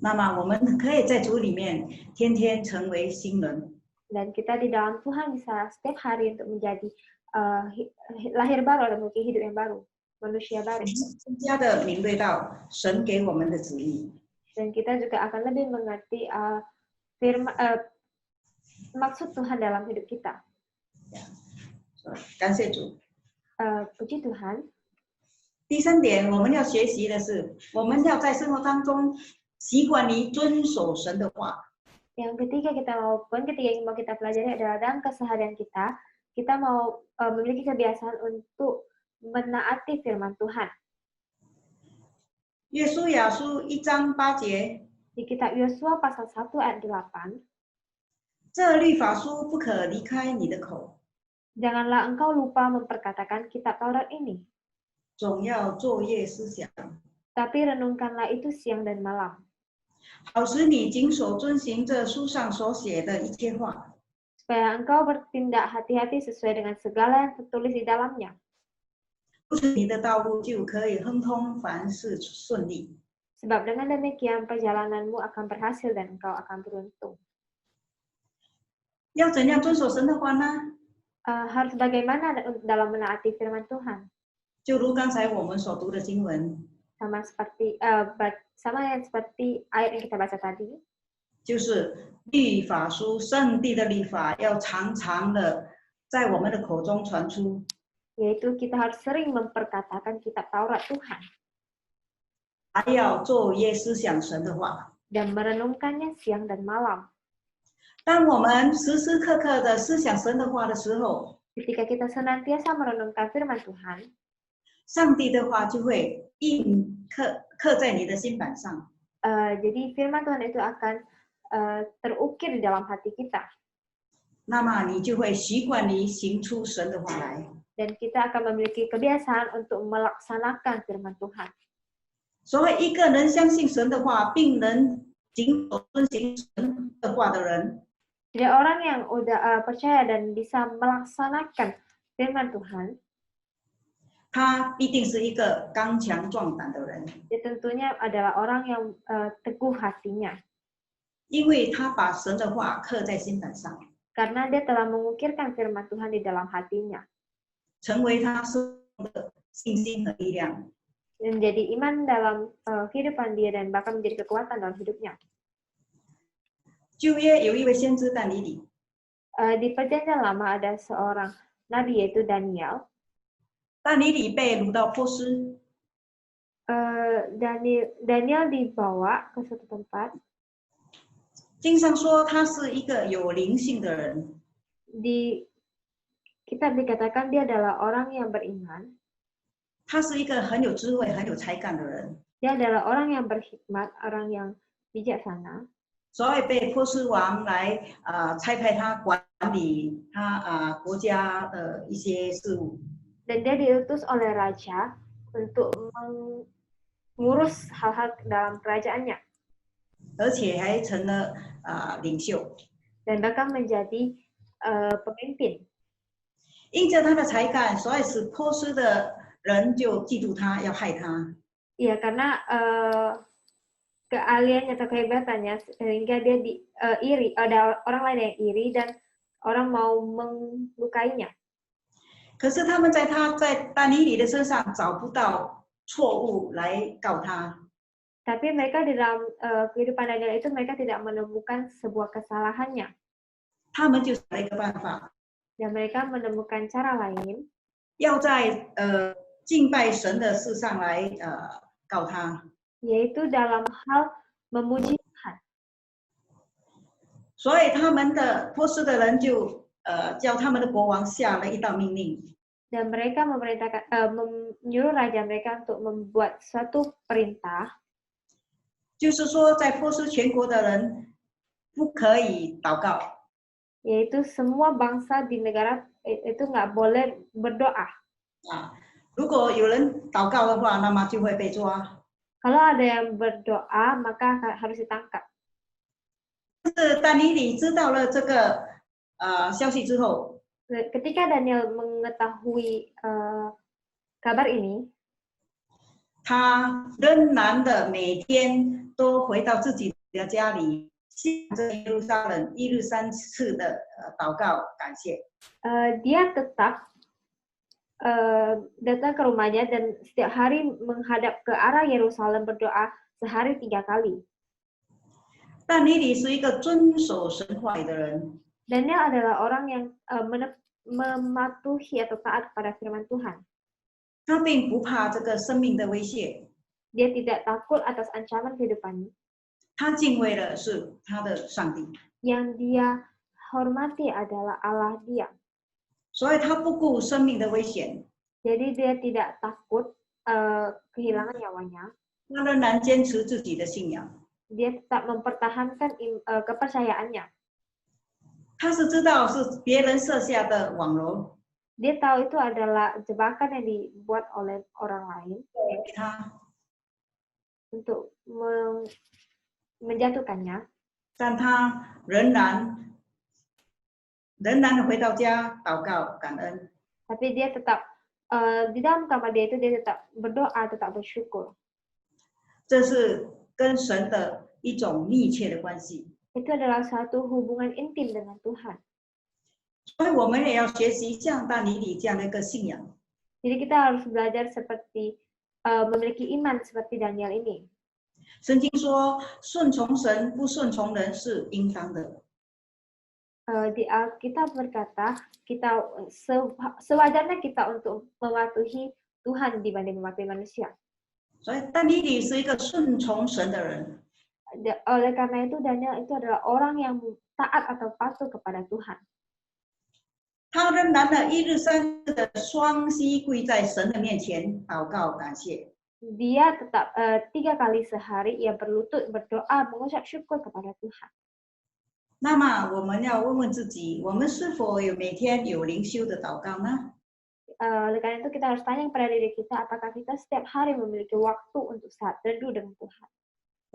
那么，我们可以在主里面天天成为新人。 Dan kita di dalam Tuhan bisa setiap hari untuk menjadi lahir baru atau memiliki hidup yang baru, manusia baru. 更加的敏锐到神给我们的旨意。 Dan kita juga akan lebih mengerti maksud Tuhan dalam hidup kita. 感谢主。 Puji Tuhan. 第三点，我们要学习的是，我们要在生活当中习惯于遵守神的话。 Yang ketiga yang mau kita pelajari adalah dalam keseharian kita, kita mau memiliki kebiasaan untuk menaati firman Tuhan. 约书亚书1章8节， Di kitab Yosua pasal 1 ayat 8, 这律法书不可离开你的口， janganlah engkau lupa memperkatakan kitab Taurat ini, 总要昼夜思想， tapi renungkanlah itu siang dan malam, 好使你谨守遵行这书上所写的一切话。 supaya engkau bertindak hati-hati sesuai dengan segala yang tertulis di dalamnya. 不使你的道路就可以亨通，凡事顺利。 Sebab dengan demikian perjalananmu akan berhasil dan engkau akan beruntung. 要怎样遵守神的话呢？ Harus bagaimana dalam menaati firman Tuhan? 就如刚才我们所读的经文， Sama yang seperti ayat yang kita baca tadi, 就是律法书，圣地的律法要常常的在我们的口中传出。 yaitu kita harus sering memperkatakan kitab Taurat Tuhan 还要昼夜思想神的话。 dan merenungkannya siang dan malam. 当我们时时刻刻的思想神的话的时候， Ketika kita senantiasa merenungkan firman Tuhan, 上帝的话就会刻在你的心板上。 jadi firman Tuhan itu akan terukir di dalam hati kita. 那么你就会习惯于行出神的话来。 Dan kita akan memiliki kebiasaan untuk melaksanakan firman Tuhan. 所以，一个能相信神的话，并能谨守遵行神的话的人， Jadi orang yang udah percaya dan bisa melaksanakan firman Tuhan, 他必定是一个刚强壮胆的人， dia tentunya adalah orang yang teguh hatinya. 因为他把神的话刻在心板上， Karena dia telah mengukirkan firman Tuhan di dalam hatinya. 成为他生命的信心和力量。 Menjadi iman dalam kehidupan dia dan bahkan menjadi kekuatan dalam hidupnya. 旧约有一位先知但以理， Di perjanjian lama ada seorang nabi yaitu Daniel. 但以理被掳到波斯， Daniel dibawa ke suatu tempat. 经上说他是一个有灵性的人， Di kitab dikatakan dia adalah orang yang beriman. 他是一个很有智慧、很有才干的人， Dia adalah orang yang berhikmat, orang yang bijaksana. 所以被波斯王来差派他管理他国家的一些事务。 Dan dia diutus oleh raja untuk mengurus hal-hal dalam kerajaannya. 而且还成了领袖， Dan bahkan menjadi pemimpin. 因着他的才干，所以使波斯的人就嫉妒他，要害他。Iya, karena keahliannya atau kehebatannya sehingga dia iri, ada orang lain yang iri dan orang mau melukainya. 可是他们在但以理的身上找不到错误来告他。 Tapi mereka di dalam kehidupan Daniel itu mereka tidak menemukan sebuah kesalahannya. 他们就想了一个办法， Dan mereka menemukan cara lain 要在敬拜神的事上来告他。 yaitu dalam hal memuji Tuhan. 所以他们的波斯的人就叫他们的国王下了一道命令， Dan mereka menyuruh raja mereka untuk membuat suatu perintah, 就是说在波斯全国的人不可以祷告。 yaitu semua bangsa di negara itu nggak boleh berdoa. 如果有人祷告的话，那么就会被抓。 Kalau ada yang berdoa, maka harus ditangkap. 但是但以理知道了这个消息之后， Ketika Daniel mengetahui kabar ini, 他仍然的每天都回到自己的家里，向着耶路撒冷一日3次的祷告感谢。 dia tetap datang ke rumahnya dan setiap hari menghadap ke arah Yerusalem berdoa sehari 3 kali. 但以理是一个遵守神话语的人， Daniel adalah orang yang mematuhi atau taat kepada firman Tuhan. 他并不怕这个生命的威胁， Dia tidak takut atas ancaman kehidupannya. 他敬畏的是他的上帝， Yang dia hormati adalah Allah dia. 所以他不顾生命的危险， Jadi dia tidak takut kehilangan nyawanya. 他仍然坚持自己的信仰。 Dia tetap mempertahankan kepercayaannya. 他是知道是别人设下的网罗， Dia tahu itu adalah jebakan yang dibuat oleh orang lain 给他， untuk menjatuhkannya. 但他仍然回到家祷告感恩。 Tapi dia tetap di dalam kamar dia itu dia tetap berdoa, tetap bersyukur. 这是跟神的一种密切的关系。 Itu adalah suatu hubungan intim dengan Tuhan. 所以我们也要学习像但以理这样的一个信仰。 Jadi kita harus belajar seperti memiliki iman seperti Daniel ini. 圣经说，顺从神，不顺从人是应当的。 Di Alkitab berkata, kita sewajarnya kita untuk mematuhi Tuhan dibanding mematuhi manusia. 所以但以理是一个顺从神的人。 Oleh karena itu Daniel itu adalah orang yang taat atau patuh kepada Tuhan. 他仍然的一日3次的双膝跪在神的面前祷告感谢。 Dia tetap 3 kali sehari ia berlutut berdoa mengucap syukur kepada Tuhan. 那么我们要问问自己，我们是否有每天有灵修的祷告呢？ Oleh karena itu kita harus tanya kepada diri kita, apakah kita setiap hari memiliki waktu untuk saat teduh dengan Tuhan?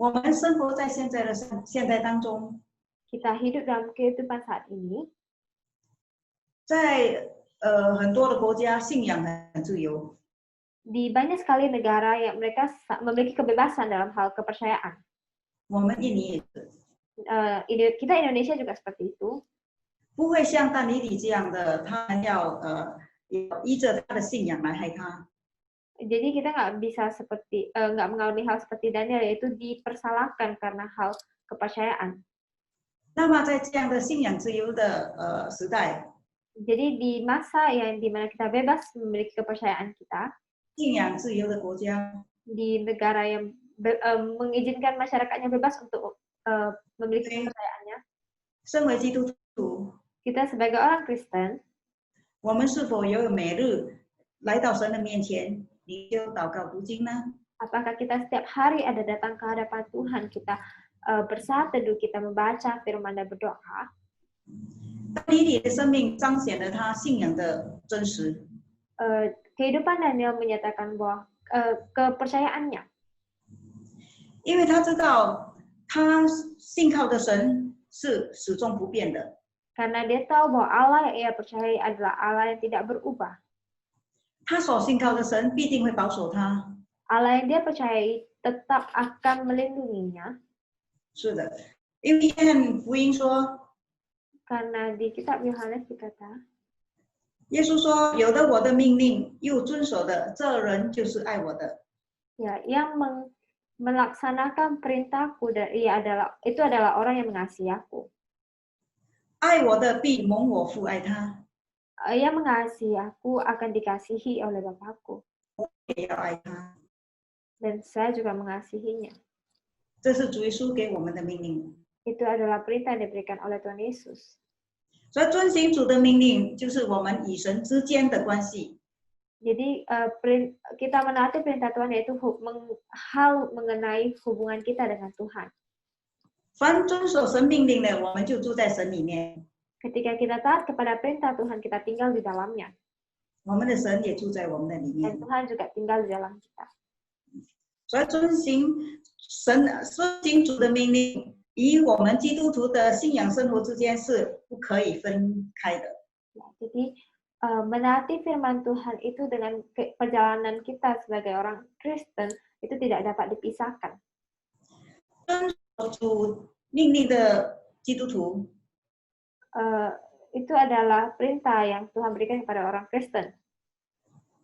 我们生活在现在当中， Kita hidup dalam kehidupan saat ini. 在很多的国家信仰很自由， Di banyak sekali negara yang mereka memiliki kebebasan dalam hal kepercayaan. 我们印尼也是， Kita Indonesia juga seperti itu. 不会像但以理这样的，他们要依着他的信仰来害他。 Jadi kita nggak bisa nggak mengalami hal seperti Daniel, yaitu dipersalahkan karena hal kepercayaan. 那么在这样的信仰自由的时代， Jadi di masa yang dimana kita bebas memiliki kepercayaan kita, 信仰自由的国家， di negara yang mengizinkan masyarakatnya bebas untuk memiliki kepercayaannya, 身为基督徒， kita sebagai orang Kristen, 我们是否有每日来到神的面前，灵修祷告读经呢？ apakah kita setiap hari ada datang ke hadapan Tuhan, kita bersaat teduh, kita membaca firman dan berdoa? 但以理的生命彰显了他信仰的真实。 Kehidupan Daniel menyatakan bahwa kepercayaannya, 因为他知道他信靠的神是始终不变的。Karena dia tahu bahwa Allah yang ia percayai adalah Allah yang tidak berubah. 他所信靠的神必定会保守他。 Allah yang dia percayai tetap akan melindunginya. 是的，因为约翰福音说， Karena di kitab Yohanes dikata, 耶稣说：“有的我的命令又遵守的，这人就是爱我的。 ya, yang melaksanakan perintahku dan itu adalah orang yang mengasihi aku. 爱我的必蒙我父爱他， Yang mengasihi aku akan dikasihi oleh Bapakku. 也要爱他。 Dan saya juga mengasihinya. ”这是主耶稣给我们的命令。 Itu adalah perintah yang diberikan oleh Tuhan Yesus. 所以遵行主的命令，就是我们与神之间的关系。 Jadi kita menaati perintah Tuhan yaitu hal mengenai hubungan kita dengan Tuhan. 凡遵守神命令的，我们就住在神里面， Ketika kita taat kepada perintah Tuhan, kita tinggal di dalamnya. 我们的神也住在我们的里 Dan 面。 Tuhan juga tinggal di dalam kita. 所以遵行主的命令，与我们基督徒的信仰生活之间是不可以分开的。 Ya, jadi menaati firman Tuhan itu dengan perjalanan kita sebagai orang Kristen itu tidak dapat dipisahkan. 遵守主命令的基督徒， Itu adalah perintah yang Tuhan berikan kepada orang Kristen.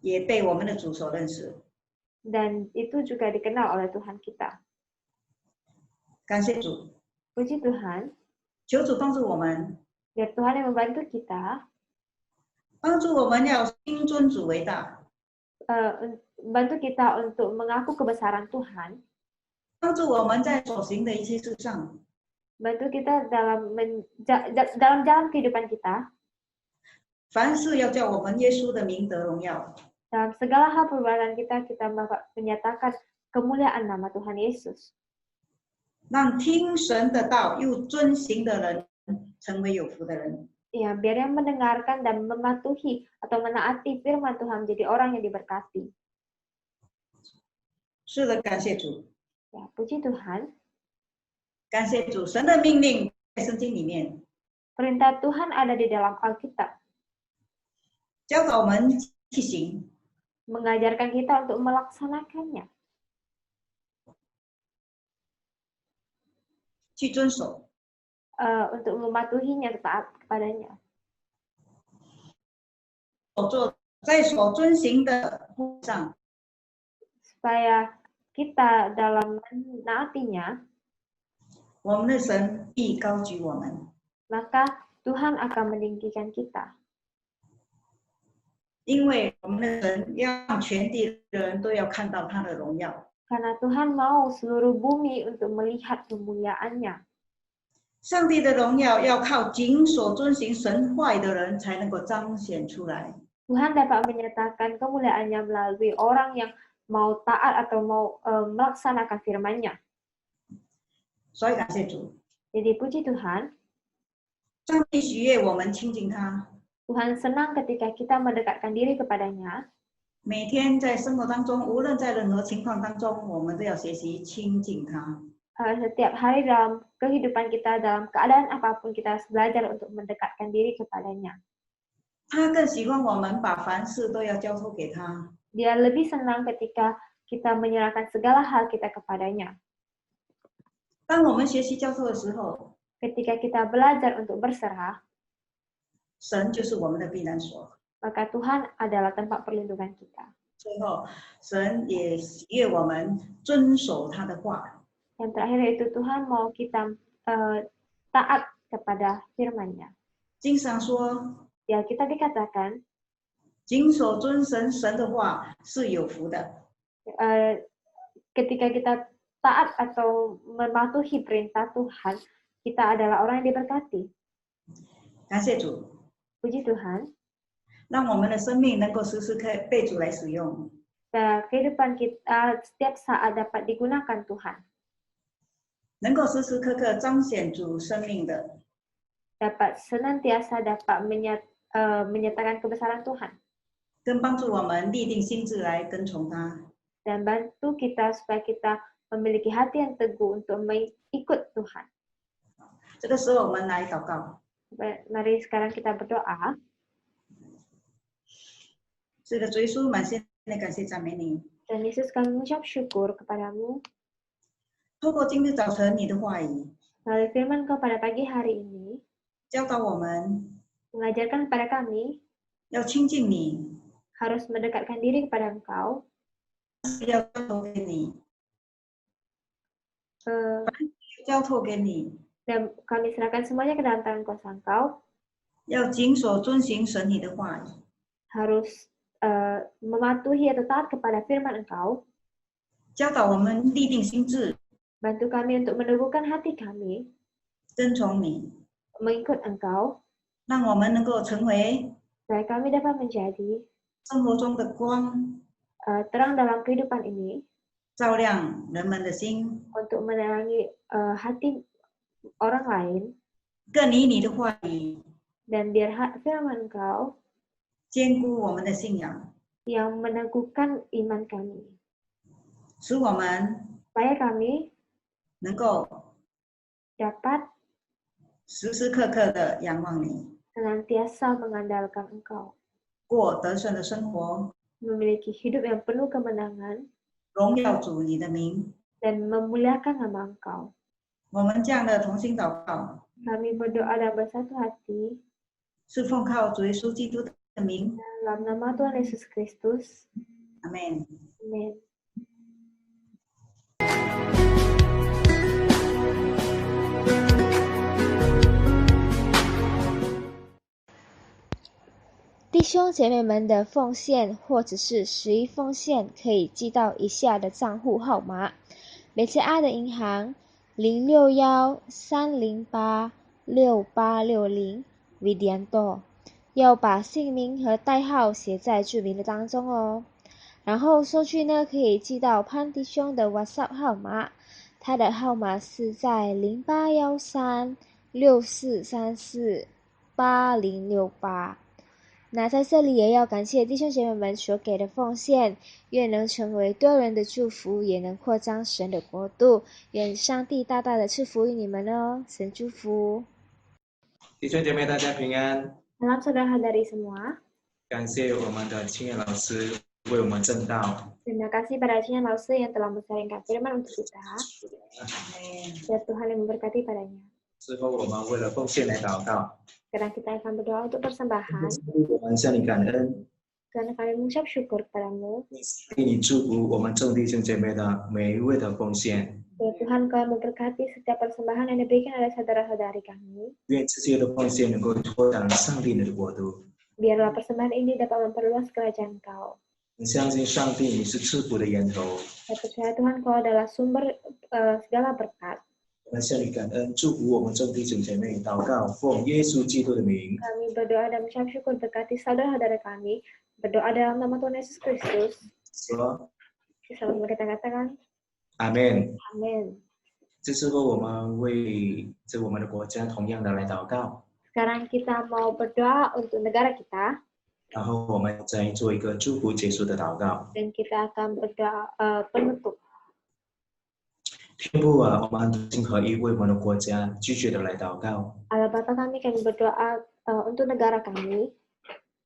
也被我们的主所认识。 Dan itu juga dikenal oleh Tuhan kita. 感谢主， Puji Tuhan, 求主帮助我们， biar Tuhan yang membantu kita, 帮助我们要心尊主为大， bantu kita untuk mengaku kebesaran Tuhan, 帮助我们在所行的一切事上， bantu kita dalam jalan kehidupan kita, 凡事要叫我们耶稣的名得荣耀。 dalam segala hal perbuatan kita menyatakan kemuliaan nama Tuhan Yesus. 让听神的道又遵行的人成为有福的人。 Ya, biar yang mendengarkan dan mematuhi atau menaati firman Tuhan menjadi orang yang diberkati. 是的，感谢主， Ya, puji Tuhan, 感谢主，神的命令在圣经里面 perintah Tuhan ada di dalam Alkitab, 教导我们去行， mengajarkan kita untuk melaksanakannya, 去遵守。 untuk mematuhinya, taat kepadanya. 在所遵行的路上， Supaya kita dalam menaatinya, 我们的神必高举我们， maka Tuhan akan meninggikan kita. 因为我们的神要让全地的人都要看到他的荣耀。 Karena Tuhan mau seluruh bumi untuk melihat kemuliaannya. 上帝的荣耀要靠谨守遵行神话语的人才能够彰显出来。 Tuhan dapat menyatakan kemuliaannya melalui orang yang mau taat atau mau melaksanakan firman-Nya. 所以感谢主， Jadi puji Tuhan, 上帝喜悦我们亲近他， Tuhan senang ketika kita mendekatkan diri kepadanya. 每天在生活当中，无论在任何情况当中，我们都要学习亲近他。 Setiap hari dalam kehidupan kita, dalam keadaan apapun kita harus belajar untuk mendekatkan diri kepadanya. 他更喜欢我们把凡事都要交托给他。 Dia lebih senang ketika kita menyerahkan segala hal kita kepadanya. 当我们学习交托的时候， Ketika kita belajar untuk berserah, 神就是我们的避难所。 maka Tuhan adalah tempat perlindungan kita. 最后，神也喜悦我们遵守他的话。 Yang terakhir yaitu Tuhan mau kita taat kepada firman-Nya. 经上说， Di Alkitab dikatakan, 谨守遵神的话是有福的。 ketika kita taat atau mematuhi perintah Tuhan, kita adalah orang yang diberkati. 感谢主， Puji Tuhan, 让我们的生命能够时时刻被主来使用。 kehidupan kita setiap saat dapat digunakan Tuhan. 能够时时刻刻彰显主生命的， Dapat senantiasa dapat menyatakan kebesaran Tuhan. 更帮助我们立定心志来跟从他。 Dan bantu kita supaya kita memiliki hati yang teguh untuk mengikut Tuhan. 这个时候，我们来祷告。Mari sekarang kita berdoa. 是的，主耶稣，满心的感谢赞美你。 Dan Yesus, kami mengucap syukur kepadamu 透过今日早晨你的话语， melalui firman Kau pada pagi hari ini, 教导我们 mengajarkan kepada kami 要亲近你， harus mendekatkan diri kepada Engkau, 要交托给你， 交托给你， dan kami serahkan semuanya ke dalam tangan kuasa Engkau, 要谨守遵行神你的话语， harus mematuhi atau taat kepada firman Engkau, 教导我们立定心志， bantu kami untuk meneguhkan hati kami, 跟从你， mengikut Engkau, 让我们能够成为 supaya kami dapat menjadi 生活中的光， terang dalam kehidupan ini, 照亮人们的心， untuk menerangi hati orang lain, 更以你的话语 dan biar firman Engkau 坚固我们的信仰， yang meneguhkan iman kami, 使我们 supaya kami 能够 dapat 时时刻刻的仰望你， senantiasa mengandalkan Engkau, 过得胜的生活， memiliki hidup yang penuh kemenangan, 荣耀主你的名。 dan memuliakan nama Engkau. 我们这样的同心祷告， Kami berdoa dan bersatu hati 是奉靠主耶稣基督的名， dalam nama Tuhan Yesus Kristus. 阿门。 Amin. 弟兄姐妹们的奉献或者是11奉献，可以寄到以下的账户号码：美慈爱的银行061-308-6860 Widianto， 要把姓名和代号写在注明的当中哦。然后收据呢，可以寄到潘弟兄的 WhatsApp 号码，他的号码是在081364348068。那在这里也要感谢弟兄姐妹们所给的奉献，愿能成为多人的祝福，也能扩张神的国度。愿上帝大大的赐福于你们哦，神祝福。弟兄姐妹，大家平安。 Salam saudara-saudari semua. 感谢我们的青叶老师为我们正道。 Terima kasih pada Cian Lause yang telah mensaringkan firman untuk kita. Biar Tuhan yang memberkati padanya. 之后我们为了奉献来祷告。 Sekarang kita akan berdoa untuk persembahan. 我们向你感恩， Karena kami mengucap syukur kepadamu. 给你祝福我们众弟兄姐妹的每一位的奉献。 Ya Tuhan, Kau memberkati setiap persembahan yang diberikan oleh saudara-saudari kami. 愿这些的奉献能够拓展上帝你的国度。 Biarlah persembahan ini dapat memperluas kerajaan Kau. 我们相信上帝你是赐福的源头。 Saya percaya Tuhan Kau adalah sumber segala berkat. 我们向你感恩，祝福我们众弟兄姐妹，祷告奉耶稣基督的名。 Kami berdoa dan mengucap syukur berkati saudara-saudara kami. Berdoa dalam nama Tuhan Yesus Kristus. 说 Sama kita katakan, 阿门。 Amin. 这时候我们为我们的国家同样的来祷告， Sekarang kita mau berdoa untuk negara kita. 然后我们再做一个祝福结束的祷告。 Dan kita akan berdoa penutup. 天父啊，我们同心合一为我们的国家继续的来祷告。 Allah Bapa kami berdoa untuk negara kami.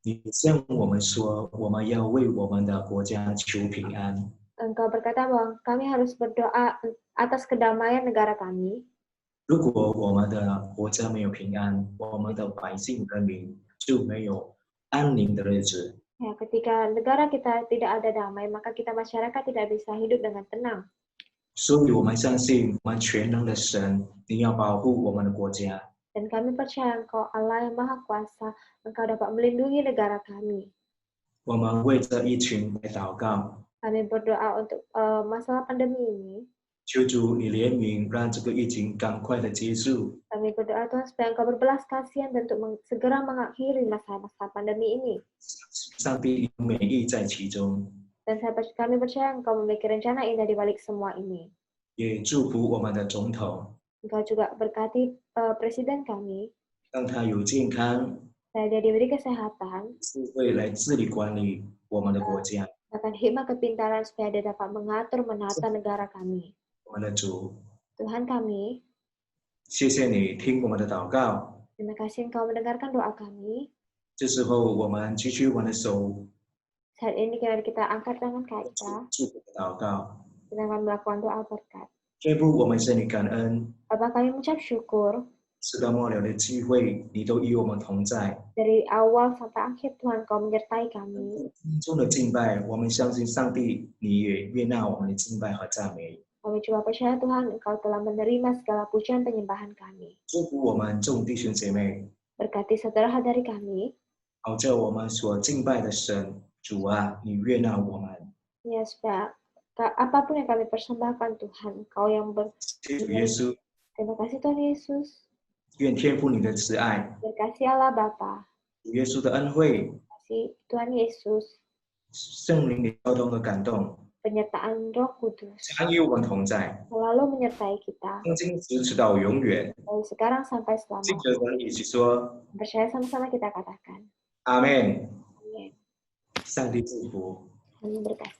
你向我们说，我们要为我们的国家求平安。 Engkau berkata bahwa kami harus berdoa atas kedamaian negara kami. 如果我们的国家没有平安，我们的百姓人民就没有安宁的日子。 Ya, ketika negara kita tidak ada damai, maka kita masyarakat tidak bisa hidup dengan tenang. 所以我们相信，我们全能的神，你要保护我们的国家。 Dan kami percaya Engkau Allah yang Maha Kuasa, Engkau dapat melindungi negara kami. 我们为这疫情来祷告， Kami berdoa untuk masalah pandemi ini. 求主你怜悯，让这个疫情赶快的结束。 Kami berdoa Tuhan supaya Engkau berbelas kasihan dan untuk segera mengakhiri masa-masa pandemi ini. 上帝有美意在其中， Dan kami percaya Engkau memiliki rencana indah di balik semua ini. 也祝福我们的总统， Engkau juga berkati presiden kami, 让他有健康、 supaya dia diberi kesehatan, 智慧来治理管理我们的国家。 bahkan hikmah kepintaran supaya dia dapat mengatur menata negara kami. 我们的主， Tuhan kami, 谢谢你听我们的祷告， Terima kasih Engkau mendengarkan doa kami. 这时候，我们举起我们的手， Saat ini kita angkat tangan kita, 祝福的祷告， kita akan melakukan doa berkat. 宣布我们向你感恩， Bapa kami mengucap syukur 直到末了的机会，你都与我们同在。 dari awal sampai akhir Tuhan Kau menyertai kami. 心中的敬拜，我们相信上帝，你也悦纳我们的敬拜和赞美。 Kami coba percaya Tuhan Engkau telah menerima segala pujian penyembahan kami. 祝福我们众弟兄姐妹， Berkati saudara-saudari kami, 好叫我们所敬拜的神主啊，你悦纳我们。 ya supaya apapun yang kami persembahkan Tuhan, Engkau yang 谢主耶稣， Terima kasih Tuhan Yesus. 愿天父你的慈爱， Berkasih Allah Bapa, 主耶稣的恩惠， kasih Tuhan Yesus, 圣灵的交通和感动， penyertaan Roh Kudus 常与我们同在， selalu menyertai kita 从今直到永远。 dari sekarang sampai 记 selama. 着我们一起说 Percaya sama-sama kita katakan. 阿门。 Amin. 上帝祝福。 Amin berkati.